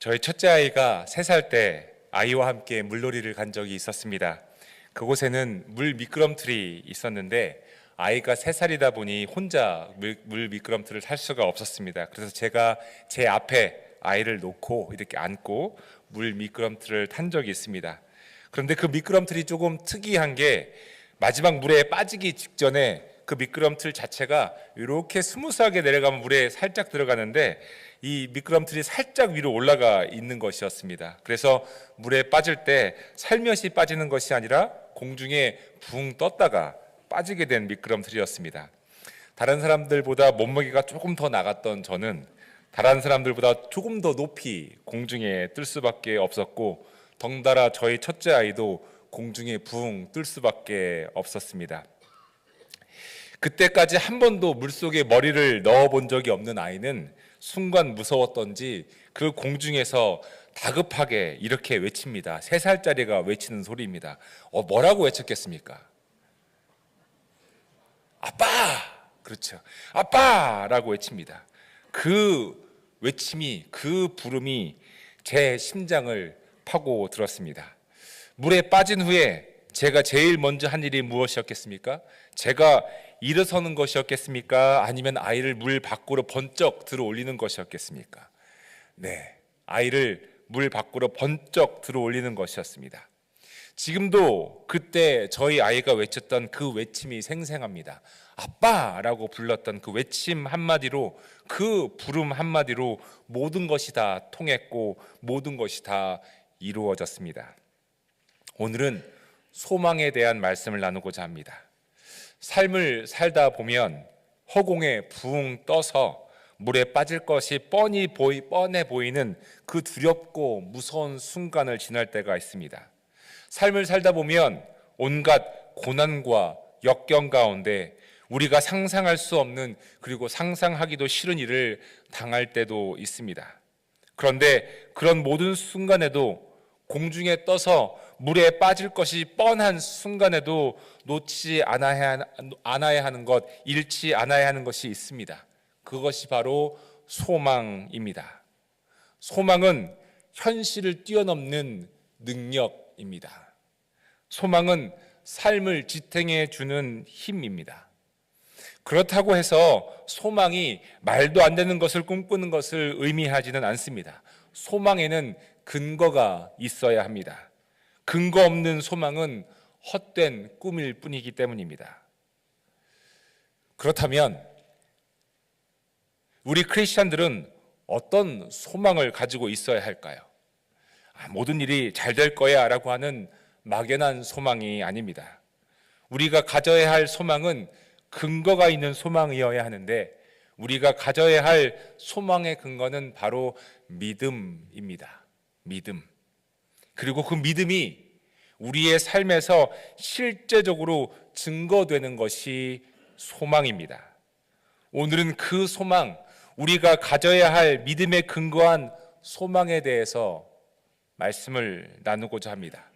저희 첫째 아이가 3살 때 아이와 함께 물놀이를 간 적이 있었습니다. 그곳에는 물 미끄럼틀이 있었는데 아이가 3살이다 보니 혼자 물 미끄럼틀을 탈 수가 없었습니다. 그래서 제가 제 앞에 아이를 놓고 이렇게 안고 물 미끄럼틀을 탄 적이 있습니다. 그런데 그 미끄럼틀이 조금 특이한 게 마지막 물에 빠지기 직전에 그 미끄럼틀 자체가 이렇게 스무스하게 내려가면 물에 살짝 들어가는데 이 미끄럼틀이 살짝 위로 올라가 있는 것이었습니다. 그래서 물에 빠질 때 살며시 빠지는 것이 아니라 공중에 붕 떴다가 빠지게 된 미끄럼틀이었습니다. 다른 사람들보다 몸무게가 조금 더 나갔던 저는 다른 사람들보다 조금 더 높이 공중에 뜰 수밖에 없었고, 덩달아 저희 첫째 아이도 공중에 붕 뜰 수밖에 없었습니다. 그때까지 한 번도 물속에 머리를 넣어본 적이 없는 아이는 순간 무서웠던지 그 공중에서 다급하게 이렇게 외칩니다. 3살짜리가 외치는 소리입니다. 뭐라고 외쳤겠습니까? 아빠! 그렇죠. 아빠라고 외칩니다. 그 외침이, 그 부름이 제 심장을 파고 들었습니다. 물에 빠진 후에 제가 제일 먼저 한 일이 무엇이었겠습니까? 제가 일어서는 것이었겠습니까? 아니면 아이를 물 밖으로 번쩍 들어 올리는 것이었겠습니까? 네, 아이를 물 밖으로 번쩍 들어 올리는 것이었습니다. 지금도 그때 저희 아이가 외쳤던 그 외침이 생생합니다. 아빠라고 불렀던 그 외침 한마디로, 그 부름 한마디로 모든 것이 다 통했고 모든 것이 다 이루어졌습니다. 오늘은 소망에 대한 말씀을 나누고자 합니다. 삶을 살다 보면 허공에 붕 떠서 물에 빠질 것이 뻔해 보이는 그 두렵고 무서운 순간을 지날 때가 있습니다. 삶을 살다 보면 온갖 고난과 역경 가운데 우리가 상상할 수 없는, 그리고 상상하기도 싫은 일을 당할 때도 있습니다. 그런데 그런 모든 순간에도 공중에 떠서 물에 빠질 것이 뻔한 순간에도 놓치지 않아야 하는 것, 잃지 않아야 하는 것이 있습니다. 그것이 바로 소망입니다. 소망은 현실을 뛰어넘는 능력입니다. 소망은 삶을 지탱해 주는 힘입니다. 그렇다고 해서 소망이 말도 안 되는 것을 꿈꾸는 것을 의미하지는 않습니다. 소망에는 근거가 있어야 합니다. 근거 없는 소망은 헛된 꿈일 뿐이기 때문입니다. 그렇다면 우리 크리스찬들은 어떤 소망을 가지고 있어야 할까요? 모든 일이 잘 될 거야 라고 하는 막연한 소망이 아닙니다. 우리가 가져야 할 소망은 근거가 있는 소망이어야 하는데, 우리가 가져야 할 소망의 근거는 바로 믿음입니다. 믿음. 그리고 그 믿음이 우리의 삶에서 실제적으로 증거되는 것이 소망입니다. 오늘은 그 소망, 우리가 가져야 할 믿음에 근거한 소망에 대해서 말씀을 나누고자 합니다.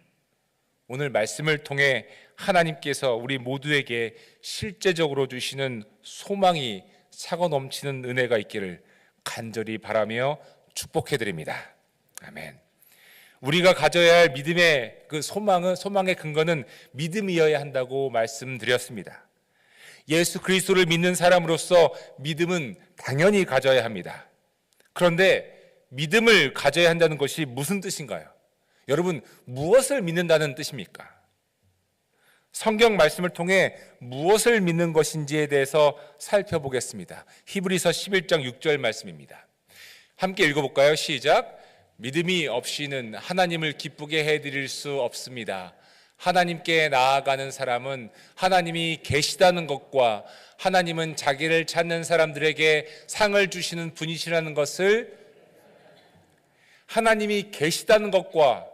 오늘 말씀을 통해 하나님께서 우리 모두에게 실제적으로 주시는 소망이 차고 넘치는 은혜가 있기를 간절히 바라며 축복해 드립니다. 아멘. 우리가 가져야 할 믿음의 그 소망의 근거는 믿음이어야 한다고 말씀드렸습니다. 예수 그리스도를 믿는 사람으로서 믿음은 당연히 가져야 합니다. 그런데 믿음을 가져야 한다는 것이 무슨 뜻인가요? 여러분, 무엇을 믿는다는 뜻입니까? 성경 말씀을 통해 무엇을 믿는 것인지에 대해서 살펴보겠습니다. 히브리서 11장 6절 말씀입니다. 함께 읽어볼까요? 시작. 믿음이 없이는 하나님을 기쁘게 해드릴 수 없습니다. 하나님께 나아가는 사람은 하나님이 계시다는 것과 하나님은 자기를 찾는 사람들에게 상을 주시는 분이시라는 것을, 하나님이 계시다는 것과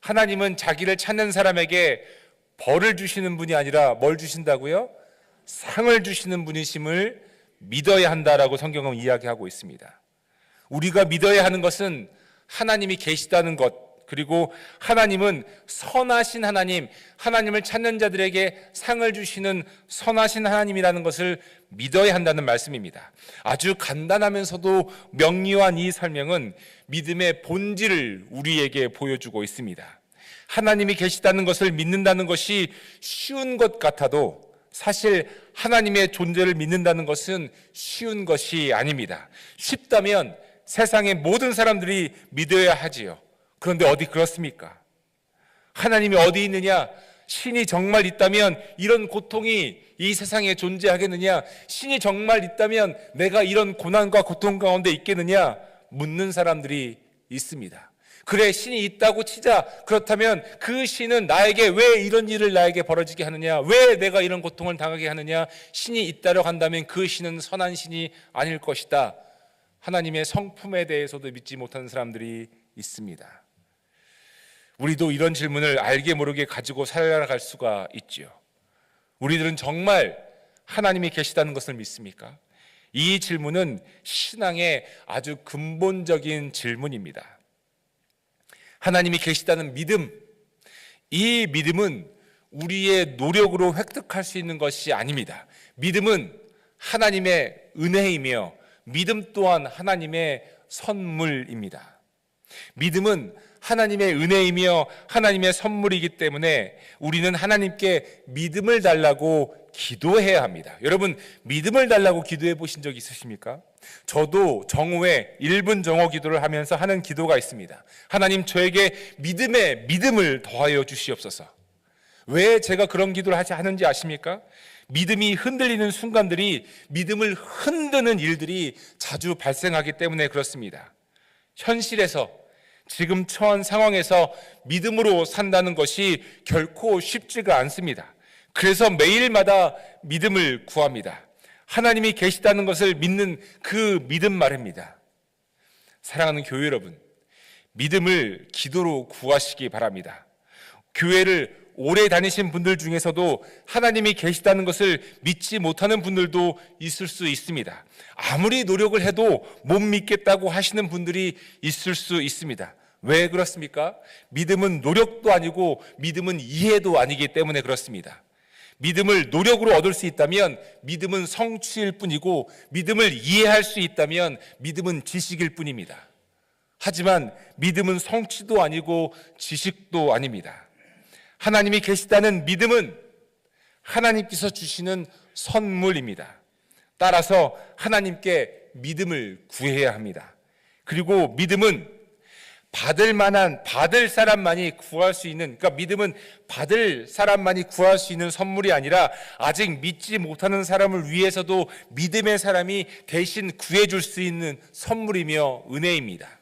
하나님은 자기를 찾는 사람에게 벌을 주시는 분이 아니라 뭘 주신다고요? 상을 주시는 분이심을 믿어야 한다라고 성경은 이야기하고 있습니다. 우리가 믿어야 하는 것은 하나님이 계시다는 것, 그리고 하나님은 선하신 하나님, 하나님을 찾는 자들에게 상을 주시는 선하신 하나님이라는 것을 믿어야 한다는 말씀입니다. 아주 간단하면서도 명료한 이 설명은 믿음의 본질을 우리에게 보여주고 있습니다. 하나님이 계시다는 것을 믿는다는 것이 쉬운 것 같아도 사실 하나님의 존재를 믿는다는 것은 쉬운 것이 아닙니다. 쉽다면 세상의 모든 사람들이 믿어야 하지요. 그런데 어디 그렇습니까? 하나님이 어디 있느냐? 신이 정말 있다면 이런 고통이 이 세상에 존재하겠느냐? 신이 정말 있다면 내가 이런 고난과 고통 가운데 있겠느냐? 묻는 사람들이 있습니다. 그래, 신이 있다고 치자. 그렇다면 그 신은 나에게 왜 이런 일을 나에게 벌어지게 하느냐? 왜 내가 이런 고통을 당하게 하느냐? 신이 있다고 한다면 그 신은 선한 신이 아닐 것이다. 하나님의 성품에 대해서도 믿지 못하는 사람들이 있습니다. 우리도 이런 질문을 알게 모르게 가지고 살아갈 수가 있죠. 우리들은 정말 하나님이 계시다는 것을 믿습니까? 이 질문은 신앙의 아주 근본적인 질문입니다. 하나님이 계시다는 믿음, 이 믿음은 우리의 노력으로 획득할 수 있는 것이 아닙니다. 믿음은 하나님의 은혜이며 믿음 또한 하나님의 선물입니다. 믿음은 하나님의 은혜이며 하나님의 선물이기 때문에 우리는 하나님께 믿음을 달라고 기도해야 합니다. 여러분, 믿음을 달라고 기도해 보신 적 있으십니까? 저도 정오에 1분 정오 기도를 하면서 하는 기도가 있습니다. 하나님, 저에게 믿음을 더하여 주시옵소서. 왜 제가 그런 기도를 하는지 아십니까? 믿음이 흔들리는 순간들이, 믿음을 흔드는 일들이 자주 발생하기 때문에 그렇습니다. 현실에서, 지금 처한 상황에서 믿음으로 산다는 것이 결코 쉽지가 않습니다. 그래서 매일마다 믿음을 구합니다. 하나님이 계시다는 것을 믿는 그 믿음 말입니다. 사랑하는 교회 여러분, 믿음을 기도로 구하시기 바랍니다. 교회를 오래 다니신 분들 중에서도 하나님이 계시다는 것을 믿지 못하는 분들도 있을 수 있습니다. 아무리 노력을 해도 못 믿겠다고 하시는 분들이 있을 수 있습니다. 왜 그렇습니까? 믿음은 노력도 아니고 믿음은 이해도 아니기 때문에 그렇습니다. 믿음을 노력으로 얻을 수 있다면 믿음은 성취일 뿐이고, 믿음을 이해할 수 있다면 믿음은 지식일 뿐입니다. 하지만 믿음은 성취도 아니고 지식도 아닙니다. 하나님이 계시다는 믿음은 하나님께서 주시는 선물입니다. 따라서 하나님께 믿음을 구해야 합니다. 그리고 믿음은 받을 사람만이 구할 수 있는, 그러니까 믿음은 받을 사람만이 구할 수 있는 선물이 아니라 아직 믿지 못하는 사람을 위해서도 믿음의 사람이 대신 구해줄 수 있는 선물이며 은혜입니다.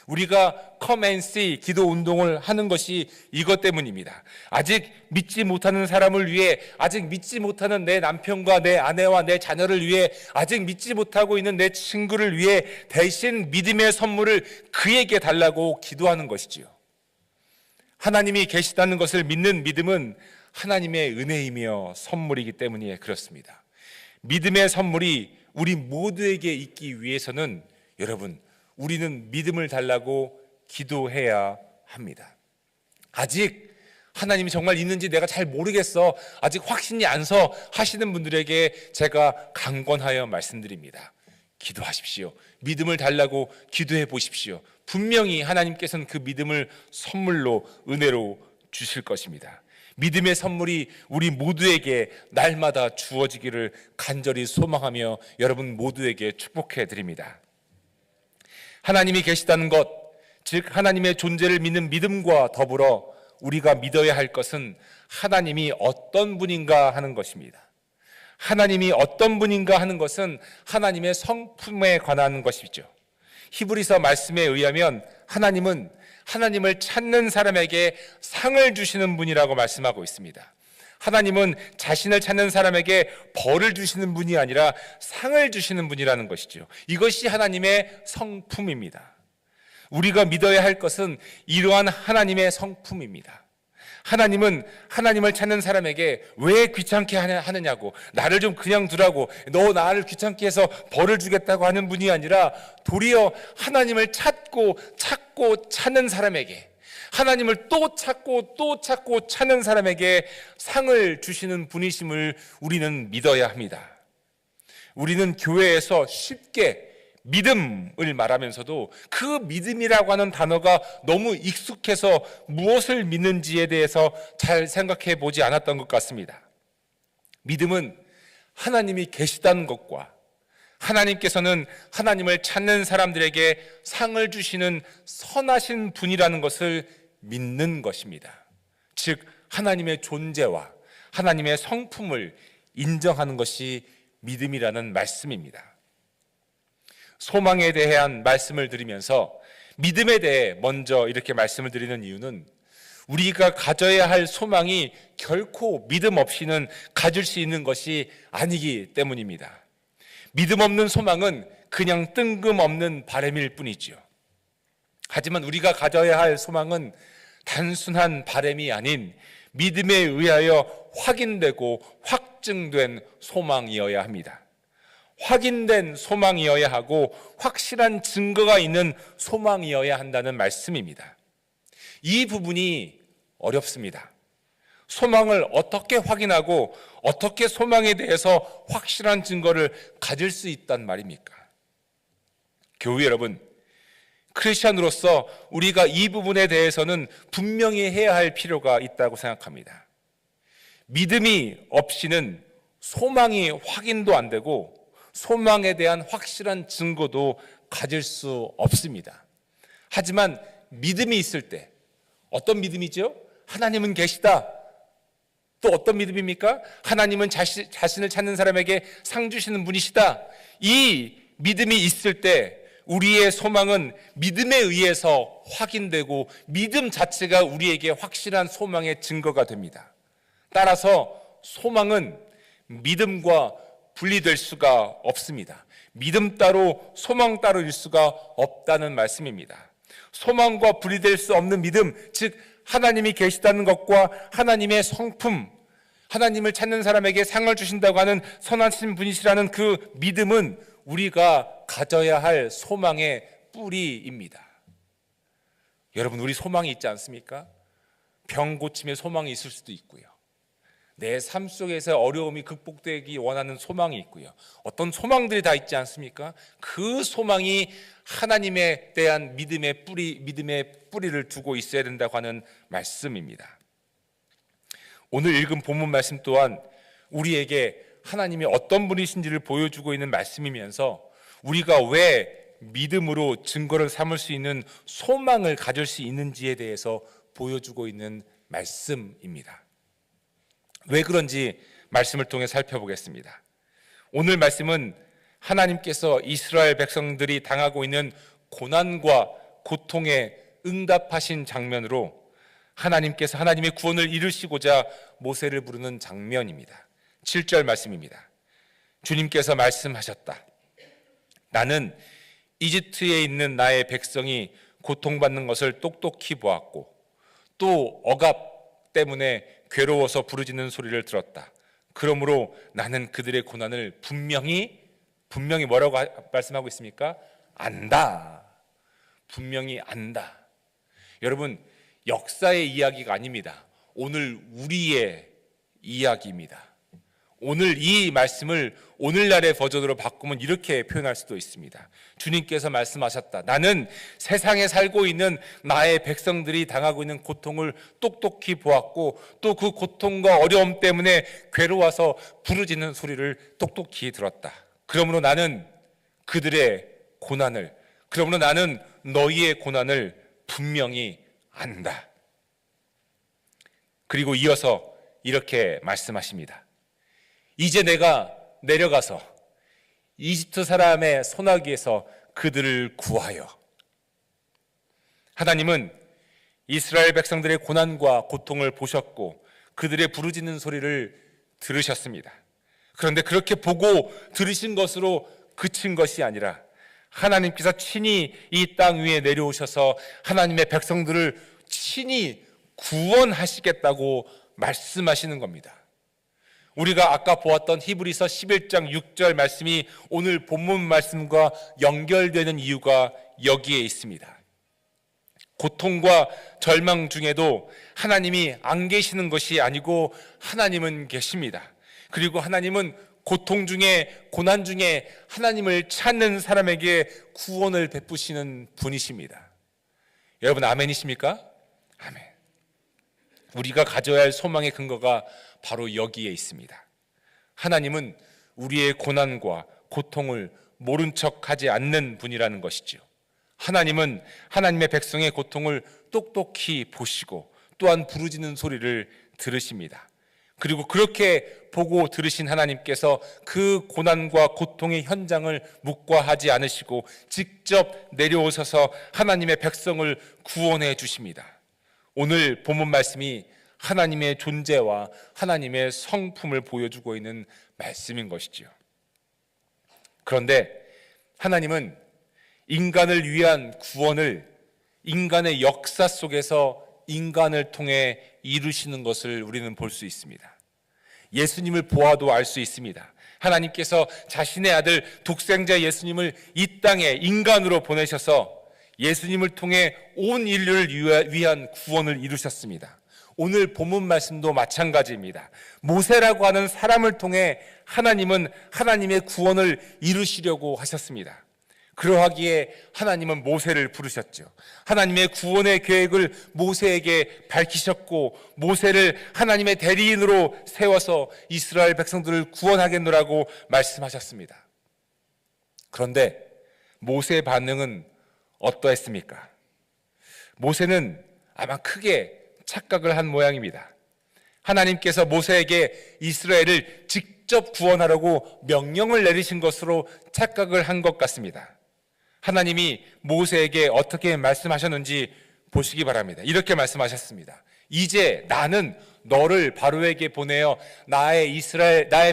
우리가 Come and See 기도 운동을 하는 것이 이것 때문입니다. 아직 믿지 못하는 사람을 위해, 아직 믿지 못하는 내 남편과 내 아내와 내 자녀를 위해, 아직 믿지 못하고 있는 내 친구를 위해 대신 믿음의 선물을 그에게 달라고 기도하는 것이지요. 하나님이 계시다는 것을 믿는 믿음은 하나님의 은혜이며 선물이기 때문에 그렇습니다. 믿음의 선물이 우리 모두에게 있기 위해서는 여러분, 우리는 믿음을 달라고 기도해야 합니다. 아직 하나님이 정말 있는지 내가 잘 모르겠어, 아직 확신이 안 서 하시는 분들에게 제가 강권하여 말씀드립니다. 기도하십시오. 믿음을 달라고 기도해 보십시오. 분명히 하나님께서는 그 믿음을 선물로, 은혜로 주실 것입니다. 믿음의 선물이 우리 모두에게 날마다 주어지기를 간절히 소망하며 여러분 모두에게 축복해 드립니다. 하나님이 계시다는 것, 즉 하나님의 존재를 믿는 믿음과 더불어 우리가 믿어야 할 것은 하나님이 어떤 분인가 하는 것입니다. 하나님이 어떤 분인가 하는 것은 하나님의 성품에 관한 것이죠. 히브리서 말씀에 의하면 하나님은 하나님을 찾는 사람에게 상을 주시는 분이라고 말씀하고 있습니다. 하나님은 자신을 찾는 사람에게 벌을 주시는 분이 아니라 상을 주시는 분이라는 것이죠. 이것이 하나님의 성품입니다. 우리가 믿어야 할 것은 이러한 하나님의 성품입니다. 하나님은 하나님을 찾는 사람에게 왜 귀찮게 하느냐고, 나를 좀 그냥 두라고, 너 나를 귀찮게 해서 벌을 주겠다고 하는 분이 아니라 도리어 하나님을 찾고 찾는 사람에게, 하나님을 또 찾고 또 찾고 찾는 사람에게 상을 주시는 분이심을 우리는 믿어야 합니다. 우리는 교회에서 쉽게 믿음을 말하면서도 그 믿음이라고 하는 단어가 너무 익숙해서 무엇을 믿는지에 대해서 잘 생각해 보지 않았던 것 같습니다. 믿음은 하나님이 계시다는 것과 하나님께서는 하나님을 찾는 사람들에게 상을 주시는 선하신 분이라는 것을 믿는 것입니다. 즉 하나님의 존재와 하나님의 성품을 인정하는 것이 믿음이라는 말씀입니다. 소망에 대한 말씀을 드리면서 믿음에 대해 먼저 이렇게 말씀을 드리는 이유는 우리가 가져야 할 소망이 결코 믿음 없이는 가질 수 있는 것이 아니기 때문입니다. 믿음 없는 소망은 그냥 뜬금없는 바람일 뿐이지요. 하지만 우리가 가져야 할 소망은 단순한 바람이 아닌 믿음에 의하여 확인되고 확증된 소망이어야 합니다. 확인된 소망이어야 하고 확실한 증거가 있는 소망이어야 한다는 말씀입니다. 이 부분이 어렵습니다. 소망을 어떻게 확인하고 어떻게 소망에 대해서 확실한 증거를 가질 수 있단 말입니까? 교회 여러분, 크리스천으로서 우리가 이 부분에 대해서는 분명히 해야 할 필요가 있다고 생각합니다. 믿음이 없이는 소망이 확인도 안 되고 소망에 대한 확실한 증거도 가질 수 없습니다. 하지만 믿음이 있을 때 어떤 믿음이죠? 하나님은 계시다. 또 어떤 믿음입니까? 하나님은 자신을 찾는 사람에게 상 주시는 분이시다. 이 믿음이 있을 때 우리의 소망은 믿음에 의해서 확인되고 믿음 자체가 우리에게 확실한 소망의 증거가 됩니다. 따라서 소망은 믿음과 분리될 수가 없습니다. 믿음 따로 소망 따로일 수가 없다는 말씀입니다. 소망과 분리될 수 없는 믿음, 즉 하나님이 계시다는 것과 하나님의 성품, 하나님을 찾는 사람에게 상을 주신다고 하는 선하신 분이시라는 그 믿음은 우리가 가져야 할 소망의 뿌리입니다. 여러분, 우리 소망이 있지 않습니까? 병 고침에 소망이 있을 수도 있고요. 내 삶 속에서 어려움이 극복되기 원하는 소망이 있고요. 어떤 소망들이 다 있지 않습니까? 그 소망이 하나님에 대한 믿음의 뿌리를 두고 있어야 된다고 하는 말씀입니다. 오늘 읽은 본문 말씀 또한 우리에게 하나님이 어떤 분이신지를 보여주고 있는 말씀이면서 우리가 왜 믿음으로 증거를 삼을 수 있는 소망을 가질 수 있는지에 대해서 보여주고 있는 말씀입니다. 왜 그런지 말씀을 통해 살펴보겠습니다. 오늘 말씀은 하나님께서 이스라엘 백성들이 당하고 있는 고난과 고통에 응답하신 장면으로 하나님께서 하나님의 구원을 이루시고자 모세를 부르는 장면입니다. 7절 말씀입니다. 주님께서 말씀하셨다. 나는 이집트에 있는 나의 백성이 고통받는 것을 똑똑히 보았고 또 억압 때문에 괴로워서 부르짖는 소리를 들었다. 그러므로 나는 그들의 고난을 분명히 뭐라고 말씀하고 있습니까? 안다. 분명히 안다. 여러분, 역사의 이야기가 아닙니다. 오늘 우리의 이야기입니다. 오늘 이 말씀을 오늘날의 버전으로 바꾸면 이렇게 표현할 수도 있습니다. 주님께서 말씀하셨다. 나는 세상에 살고 있는 나의 백성들이 당하고 있는 고통을 똑똑히 보았고 또 그 고통과 어려움 때문에 괴로워서 부르짖는 소리를 똑똑히 들었다. 그러므로 나는 그들의 고난을, 그러므로 나는 너희의 고난을 분명히 안다. 그리고 이어서 이렇게 말씀하십니다. 이제 내가 내려가서 이집트 사람의 손아귀에서 그들을 구하여. 하나님은 이스라엘 백성들의 고난과 고통을 보셨고 그들의 부르짖는 소리를 들으셨습니다. 그런데 그렇게 보고 들으신 것으로 그친 것이 아니라 하나님께서 친히 이 땅 위에 내려오셔서 하나님의 백성들을 친히 구원하시겠다고 말씀하시는 겁니다. 우리가 아까 보았던 히브리서 11장 6절 말씀이 오늘 본문 말씀과 연결되는 이유가 여기에 있습니다. 고통과 절망 중에도 하나님이 안 계시는 것이 아니고 하나님은 계십니다. 그리고 하나님은 고통 중에, 고난 중에 하나님을 찾는 사람에게 구원을 베푸시는 분이십니다. 여러분 아멘이십니까? 아멘. 우리가 가져야 할 소망의 근거가 바로 여기에 있습니다. 하나님은 우리의 고난과 고통을 모른 척하지 않는 분이라는 것이죠. 하나님은 하나님의 백성의 고통을 똑똑히 보시고 또한 부르짖는 소리를 들으십니다. 그리고 그렇게 보고 들으신 하나님께서 그 고난과 고통의 현장을 묵과하지 않으시고 직접 내려오셔서 하나님의 백성을 구원해 주십니다. 오늘 본문 말씀이 하나님의 존재와 하나님의 성품을 보여주고 있는 말씀인 것이지요. 그런데 하나님은 인간을 위한 구원을 인간의 역사 속에서 인간을 통해 이루시는 것을 우리는 볼 수 있습니다. 예수님을 보아도 알 수 있습니다. 하나님께서 자신의 아들 독생자 예수님을 이 땅에 인간으로 보내셔서 예수님을 통해 온 인류를 위한 구원을 이루셨습니다. 오늘 본문 말씀도 마찬가지입니다. 모세라고 하는 사람을 통해 하나님은 하나님의 구원을 이루시려고 하셨습니다. 그러하기에 하나님은 모세를 부르셨죠. 하나님의 구원의 계획을 모세에게 밝히셨고 모세를 하나님의 대리인으로 세워서 이스라엘 백성들을 구원하겠노라고 말씀하셨습니다. 그런데 모세의 반응은 어떠했습니까? 모세는 아마 크게 착각을 한 모양입니다. 하나님께서 모세에게 이스라엘을 직접 구원하라고 명령을 내리신 것으로 착각을 한 것 같습니다. 하나님이 모세에게 어떻게 말씀하셨는지 보시기 바랍니다. 이렇게 말씀하셨습니다. 이제 나는 너를 바로에게 보내어 나의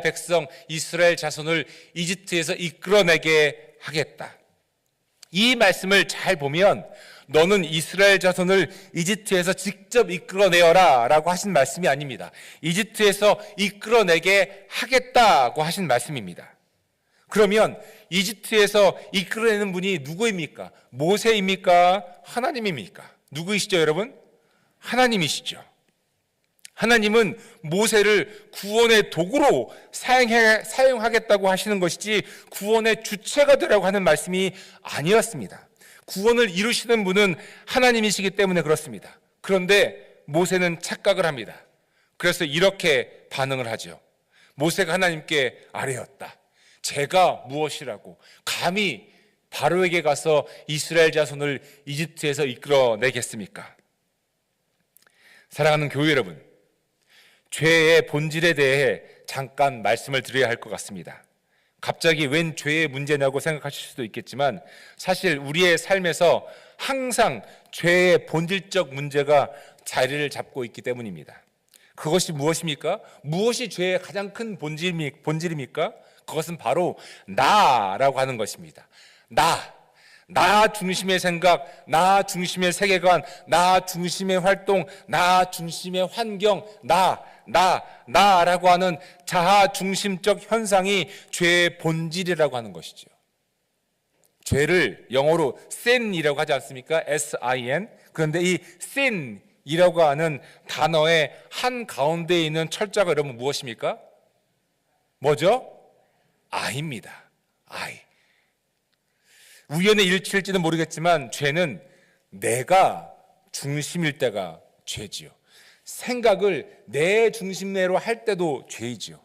백성 이스라엘 자손을 이집트에서 이끌어내게 하겠다. 이 말씀을 잘 보면 너는 이스라엘 자손을 이집트에서 직접 이끌어내어라 라고 하신 말씀이 아닙니다. 이집트에서 이끌어내게 하겠다고 하신 말씀입니다. 그러면 이집트에서 이끌어내는 분이 누구입니까? 모세입니까? 하나님입니까? 누구이시죠, 여러분? 하나님이시죠. 하나님은 모세를 구원의 도구로 사용하겠다고 하시는 것이지 구원의 주체가 되라고 하는 말씀이 아니었습니다. 구원을 이루시는 분은 하나님이시기 때문에 그렇습니다. 그런데 모세는 착각을 합니다. 그래서 이렇게 반응을 하죠. 모세가 하나님께 아뢰었다. 제가 무엇이라고 감히 바로에게 가서 이스라엘 자손을 이집트에서 이끌어내겠습니까? 사랑하는 교회 여러분, 죄의 본질에 대해 잠깐 말씀을 드려야 할 것 같습니다. 갑자기 웬 죄의 문제냐고 생각하실 수도 있겠지만 사실 우리의 삶에서 항상 죄의 본질적 문제가 자리를 잡고 있기 때문입니다. 그것이 무엇입니까? 무엇이 죄의 가장 큰 본질입니까? 그것은 바로 나라고 하는 것입니다. 나 중심의 생각, 나 중심의 세계관, 나 중심의 활동, 나 중심의 환경, 나라고 하는 자아 중심적 현상이 죄의 본질이라고 하는 것이죠. 죄를 영어로 sin이라고 하지 않습니까? S-I-N. 그런데 이 sin이라고 하는 단어의 한 가운데에 있는 철자가 여러분 무엇입니까? 뭐죠? I입니다. I. 우연의 일치일지는 모르겠지만 죄는 내가 중심일 때가 죄지요. 생각을 내 중심내로 할 때도 죄이지요.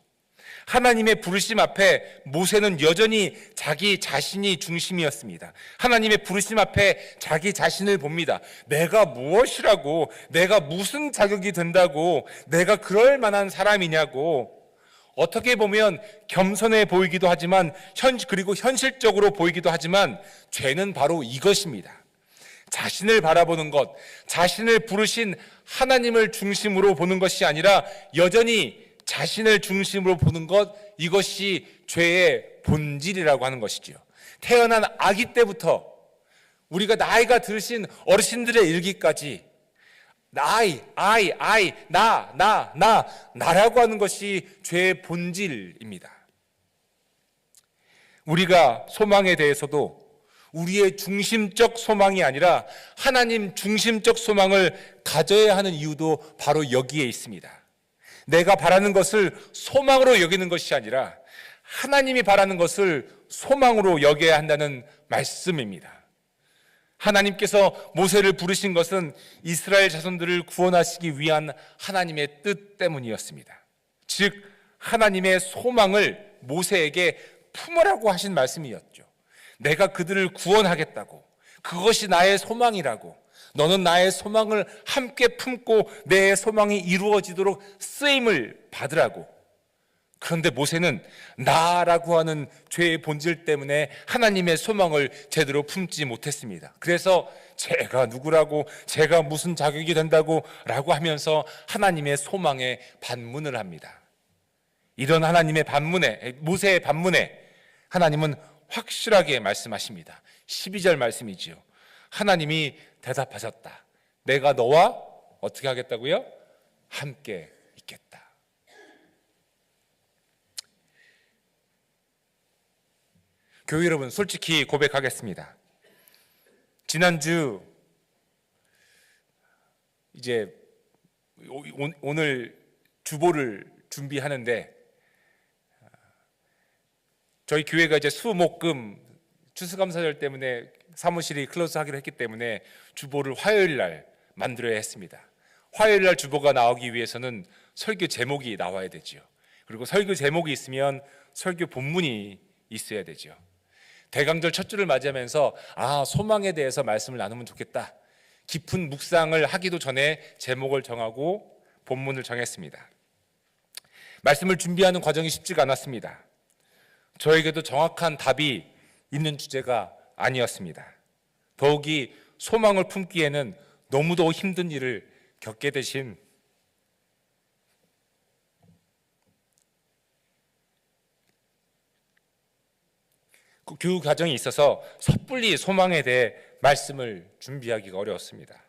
하나님의 부르심 앞에 모세는 여전히 자기 자신이 중심이었습니다. 하나님의 부르심 앞에 자기 자신을 봅니다. 내가 무엇이라고, 내가 무슨 자격이 된다고, 내가 그럴 만한 사람이냐고. 어떻게 보면 겸손해 보이기도 하지만 그리고 현실적으로 보이기도 하지만 죄는 바로 이것입니다. 자신을 바라보는 것, 자신을 부르신 하나님을 중심으로 보는 것이 아니라 여전히 자신을 중심으로 보는 것, 이것이 죄의 본질이라고 하는 것이지요. 태어난 아기 때부터 우리가 나이가 들으신 어르신들의 일기까지 나라고 하는 것이 죄의 본질입니다. 우리가 소망에 대해서도 우리의 중심적 소망이 아니라 하나님 중심적 소망을 가져야 하는 이유도 바로 여기에 있습니다. 내가 바라는 것을 소망으로 여기는 것이 아니라 하나님이 바라는 것을 소망으로 여겨야 한다는 말씀입니다. 하나님께서 모세를 부르신 것은 이스라엘 자손들을 구원하시기 위한 하나님의 뜻 때문이었습니다. 즉 하나님의 소망을 모세에게 품으라고 하신 말씀이었죠. 내가 그들을 구원하겠다고, 그것이 나의 소망이라고, 너는 나의 소망을 함께 품고 내 소망이 이루어지도록 쓰임을 받으라고. 그런데 모세는 나라고 하는 죄의 본질 때문에 하나님의 소망을 제대로 품지 못했습니다. 그래서 제가 누구라고, 제가 무슨 자격이 된다고 라고 하면서 하나님의 소망에 반문을 합니다. 이런 하나님의 반문에, 모세의 반문에 하나님은 확실하게 말씀하십니다. 12절 말씀이지요. 하나님이 대답하셨다. 내가 너와 어떻게 하겠다고요? 함께 있겠다. 교회 여러분, 솔직히 고백하겠습니다. 지난주 이제 오늘 주보를 준비하는데 저희 교회가 이제 수목금 추수감사절 때문에 사무실이 클로즈하기로 했기 때문에 주보를 화요일 날 만들어야 했습니다. 화요일 날 주보가 나오기 위해서는 설교 제목이 나와야 되죠. 그리고 설교 제목이 있으면 설교 본문이 있어야 되죠. 대강절 첫 주를 맞이하면서 소망에 대해서 말씀을 나누면 좋겠다. 깊은 묵상을 하기도 전에 제목을 정하고 본문을 정했습니다. 말씀을 준비하는 과정이 쉽지가 않았습니다. 저에게도 정확한 답이 있는 주제가 아니었습니다. 더욱이 소망을 품기에는 너무도 힘든 일을 겪게 되신 그 교육 과정이 있어서 섣불리 소망에 대해 말씀을 준비하기가 어려웠습니다.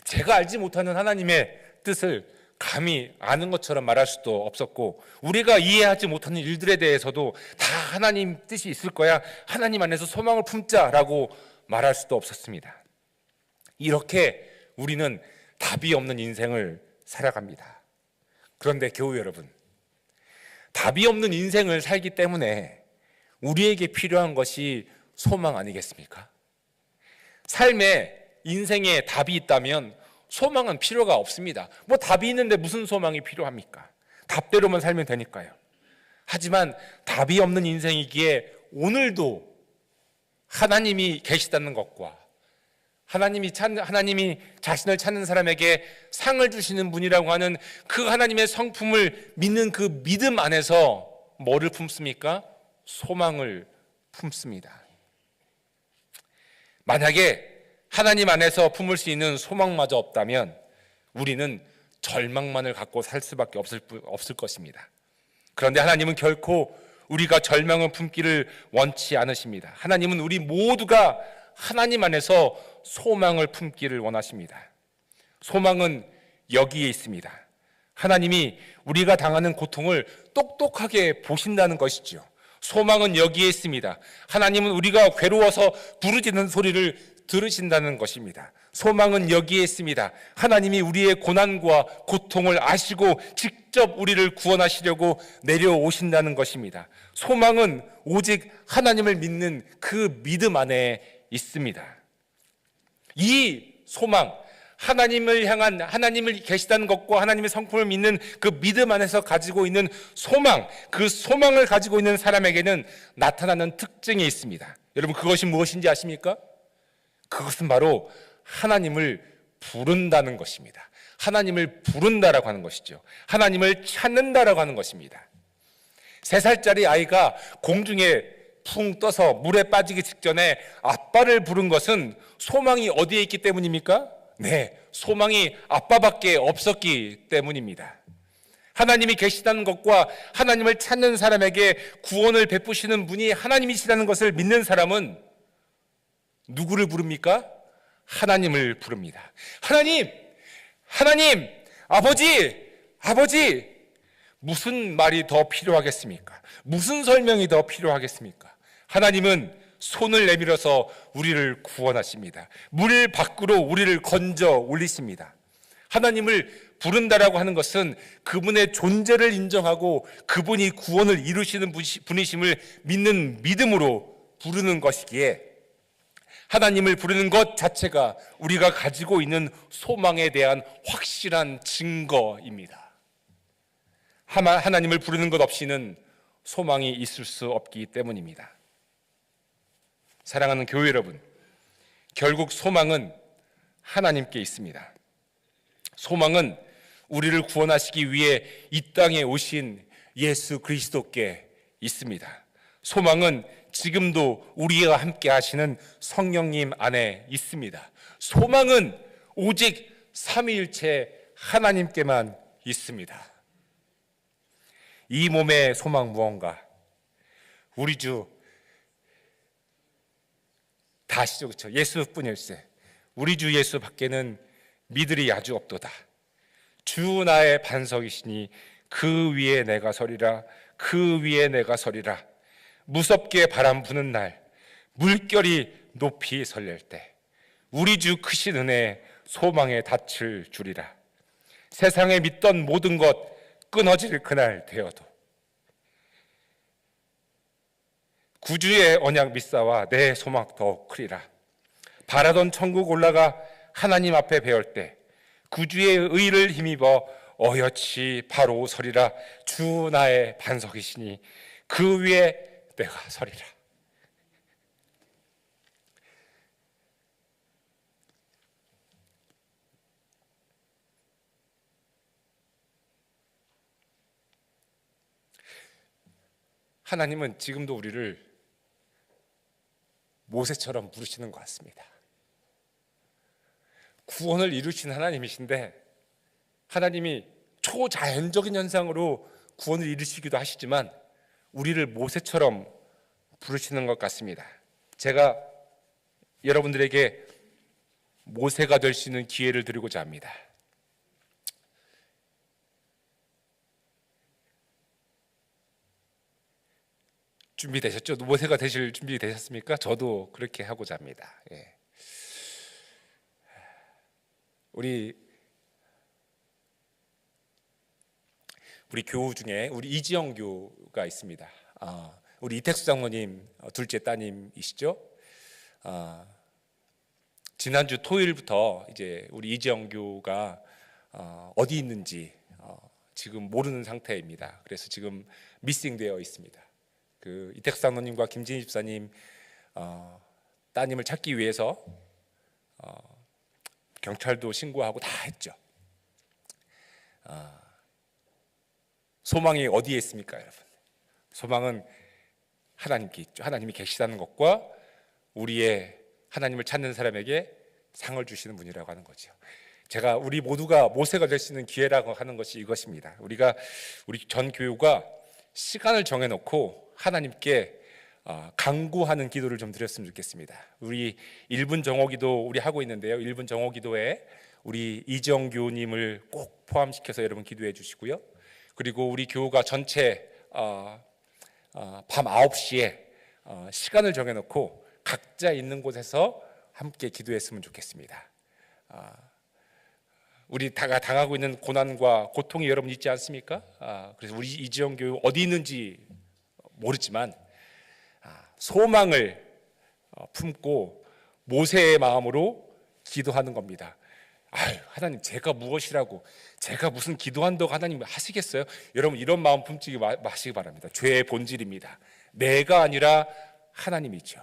제가 알지 못하는 하나님의 뜻을 감히 아는 것처럼 말할 수도 없었고, 우리가 이해하지 못하는 일들에 대해서도 다 하나님 뜻이 있을 거야, 하나님 안에서 소망을 품자라고 말할 수도 없었습니다. 이렇게 우리는 답이 없는 인생을 살아갑니다. 그런데 교우 여러분, 답이 없는 인생을 살기 때문에 우리에게 필요한 것이 소망 아니겠습니까? 삶에, 인생에 답이 있다면 소망은 필요가 없습니다. 답이 있는데 무슨 소망이 필요합니까? 답대로만 살면 되니까요. 하지만 답이 없는 인생이기에 오늘도 하나님이 계시다는 것과 하나님이 자신을 찾는 사람에게 상을 주시는 분이라고 하는 그 하나님의 성품을 믿는 그 믿음 안에서 뭐를 품습니까? 소망을 품습니다. 만약에 하나님 안에서 품을 수 있는 소망마저 없다면 우리는 절망만을 갖고 살 수밖에 없을 것입니다. 그런데 하나님은 결코 우리가 절망을 품기를 원치 않으십니다. 하나님은 우리 모두가 하나님 안에서 소망을 품기를 원하십니다. 소망은 여기에 있습니다. 하나님이 우리가 당하는 고통을 똑똑하게 보신다는 것이죠. 소망은 여기에 있습니다. 하나님은 우리가 괴로워서 부르짖는 소리를 들으신다는 것입니다. 소망은 여기에 있습니다. 하나님이 우리의 고난과 고통을 아시고 직접 우리를 구원하시려고 내려오신다는 것입니다. 소망은 오직 하나님을 믿는 그 믿음 안에 있습니다. 이 소망, 하나님을 향한, 하나님을 계시다는 것과 하나님의 성품을 믿는 그 믿음 안에서 가지고 있는 소망, 그 소망을 가지고 있는 사람에게는 나타나는 특징이 있습니다. 여러분, 그것이 무엇인지 아십니까? 그것은 바로 하나님을 부른다는 것입니다. 하나님을 부른다라고 하는 것이죠. 하나님을 찾는다라고 하는 것입니다. 3살짜리 아이가 공중에 풍 떠서 물에 빠지기 직전에 아빠를 부른 것은 소망이 어디에 있기 때문입니까? 네, 소망이 아빠밖에 없었기 때문입니다. 하나님이 계시다는 것과 하나님을 찾는 사람에게 구원을 베푸시는 분이 하나님이시라는 것을 믿는 사람은 누구를 부릅니까? 하나님을 부릅니다. 하나님, 하나님, 아버지, 무슨 말이 더 필요하겠습니까? 무슨 설명이 더 필요하겠습니까? 하나님은 손을 내밀어서 우리를 구원하십니다. 물 밖으로 우리를 건져 올리십니다. 하나님을 부른다라고 하는 것은 그분의 존재를 인정하고 그분이 구원을 이루시는 분이심을 믿는 믿음으로 부르는 것이기에 하나님을 부르는 것 자체가 우리가 가지고 있는 소망에 대한 확실한 증거입니다. 하나님을 부르는 것 없이는 소망이 있을 수 없기 때문입니다. 사랑하는 교회 여러분, 결국 소망은 하나님께 있습니다. 소망은 우리를 구원하시기 위해 이 땅에 오신 예수 그리스도께 있습니다. 소망은 지금도 우리와 함께 하시는 성령님 안에 있습니다. 소망은 오직 삼위일체 하나님께만 있습니다. 이 몸의 소망 무언가? 우리 주 다 아시죠? 그렇죠? 예수뿐일세. 우리 주 예수 밖에는 믿으리 아주 없도다. 주 나의 반석이시니 그 위에 내가 서리라. 그 위에 내가 서리라. 무섭게 바람 부는 날 물결이 높이 설렐 때 우리 주 크신 은혜 소망에 닿칠 줄이라. 세상에 믿던 모든 것 끊어질 그날 되어도 구주의 언약 믿사와 내 소망 더욱 크리라. 바라던 천국 올라가 하나님 앞에 배울 때 구주의 의를 힘입어 어여치 바로 서리라. 주 나의 반석이시니 그 위에 내가 서리라. 하나님은 지금도 우리를 모세처럼 부르시는 것 같습니다. 구원을 이루신 하나님이신데 하나님이 초자연적인 현상으로 구원을 이루시기도 하시지만 우리를 모세처럼 부르시는 것 같습니다. 제가 여러분들에게 모세가 될 수 있는 기회를 드리고자 합니다. 준비되셨죠? 모세가 되실 준비 되셨습니까? 저도 그렇게 하고자 합니다. 예. 우리 교우 중에 우리 이지영 교우가 있습니다. 우리 이택수 장로님 둘째 따님이시죠? 지난주 토요일부터 이제 우리 이지영 교우가 어디 있는지 지금 모르는 상태입니다. 그래서 지금 미싱되어 있습니다. 그 이택수 장로님과 김진희 집사님 따님을 찾기 위해서 경찰도 신고하고 다 했죠. 소망이 어디에 있습니까, 여러분? 소망은 하나님께 있죠. 하나님이 계시다는 것과 우리의 하나님을 찾는 사람에게 상을 주시는 분이라고 하는 거죠. 제가 우리 모두가 모세가 될 수 있는 기회라고 하는 것이 이것입니다. 우리 전 교우가 시간을 정해놓고 하나님께 간구하는 기도를 좀 드렸으면 좋겠습니다. 우리 1분 정오기도 우리 하고 있는데요. 1분 정오기도에 우리 이정 교우님을 꼭 포함시켜서 여러분 기도해 주시고요. 그리고 우리 교우가 전체 밤 9시에 시간을 정해놓고 각자 있는 곳에서 함께 기도했으면 좋겠습니다. 우리 다가 당하고 있는 고난과 고통이 여러분 있지 않습니까? 그래서 우리 이지영 교우 어디 있는지 모르지만 소망을 품고 모세의 마음으로 기도하는 겁니다. 하나님 제가 무엇이라고 제가 무슨 기도한다고 하나님 하시겠어요? 여러분 이런 마음 품지 마시기 바랍니다. 죄의 본질입니다. 내가 아니라 하나님이죠.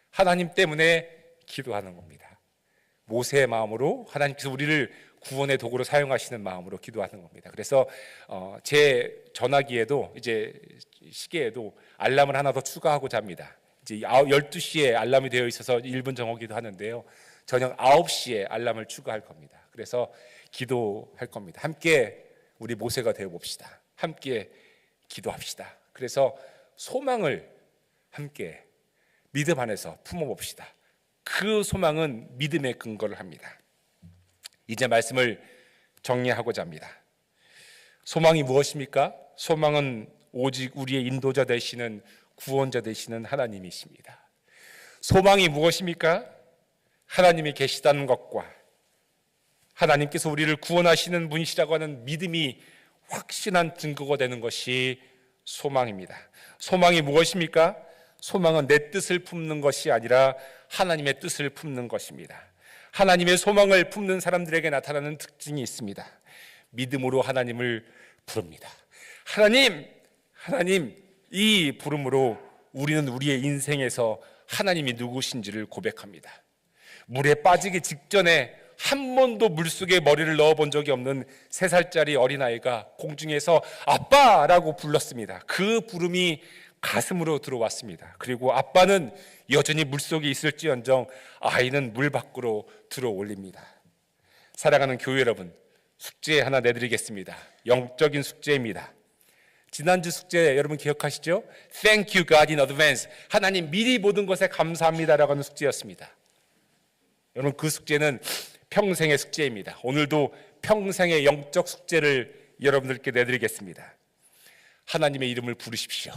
하나님 때문에 기도하는 겁니다. 모세의 마음으로 하나님께서 우리를 구원의 도구로 사용하시는 마음으로 기도하는 겁니다. 그래서 제 전화기에도 이제 시계에도 알람을 하나 더 추가하고자 합니다. 이제 12시에 알람이 되어 있어서 1분 정오기도 하는데요. 저녁 9시에 알람을 추가할 겁니다. 그래서 기도할 겁니다. 함께 우리 모세가 되어 봅시다. 함께 기도합시다. 그래서 소망을 함께 믿음 안에서 품어 봅시다. 그 소망은 믿음의 근거를 합니다. 이제 말씀을 정리하고자 합니다. 소망이 무엇입니까? 소망은 오직 우리의 인도자 되시는 구원자 되시는 하나님이십니다. 소망이 무엇입니까? 하나님이 계시다는 것과 하나님께서 우리를 구원하시는 분이시라고 하는 믿음이 확신한 증거가 되는 것이 소망입니다. 소망이 무엇입니까? 소망은 내 뜻을 품는 것이 아니라 하나님의 뜻을 품는 것입니다. 하나님의 소망을 품는 사람들에게 나타나는 특징이 있습니다. 믿음으로 하나님을 부릅니다. 하나님, 이 부름으로 우리는 우리의 인생에서 하나님이 누구신지를 고백합니다. 물에 빠지기 직전에 한 번도 물속에 머리를 넣어본 적이 없는 3살짜리 어린아이가 공중에서 아빠라고 불렀습니다. 그 부름이 가슴으로 들어왔습니다. 그리고 아빠는 여전히 물속에 있을지언정 아이는 물 밖으로 들어 올립니다. 사랑하는 교회 여러분, 숙제 하나 내드리겠습니다. 영적인 숙제입니다. 지난주 숙제 여러분 기억하시죠? Thank you God in advance. 하나님 미리 모든 것에 감사합니다라고 하는 숙제였습니다. 여러분 그 숙제는 평생의 숙제입니다. 오늘도 평생의 영적 숙제를 여러분들께 내드리겠습니다. 하나님의 이름을 부르십시오.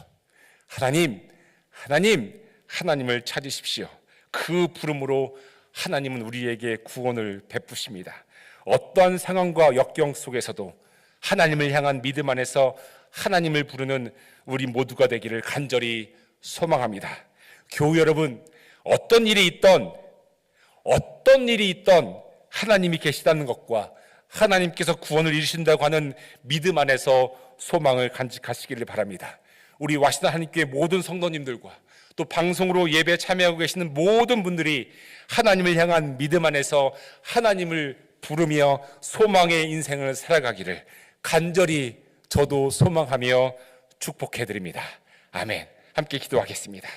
하나님을 찾으십시오. 그 부름으로 하나님은 우리에게 구원을 베푸십니다. 어떠한 상황과 역경 속에서도 하나님을 향한 믿음 안에서 하나님을 부르는 우리 모두가 되기를 간절히 소망합니다. 교우 여러분, 어떤 일이 있던 하나님이 계시다는 것과 하나님께서 구원을 이루신다고 하는 믿음 안에서 소망을 간직하시기를 바랍니다. 우리 와시단 하나님교회 모든 성도님들과 또 방송으로 예배 참여하고 계시는 모든 분들이 하나님을 향한 믿음 안에서 하나님을 부르며 소망의 인생을 살아가기를 간절히 저도 소망하며 축복해 드립니다. 아멘. 함께 기도하겠습니다.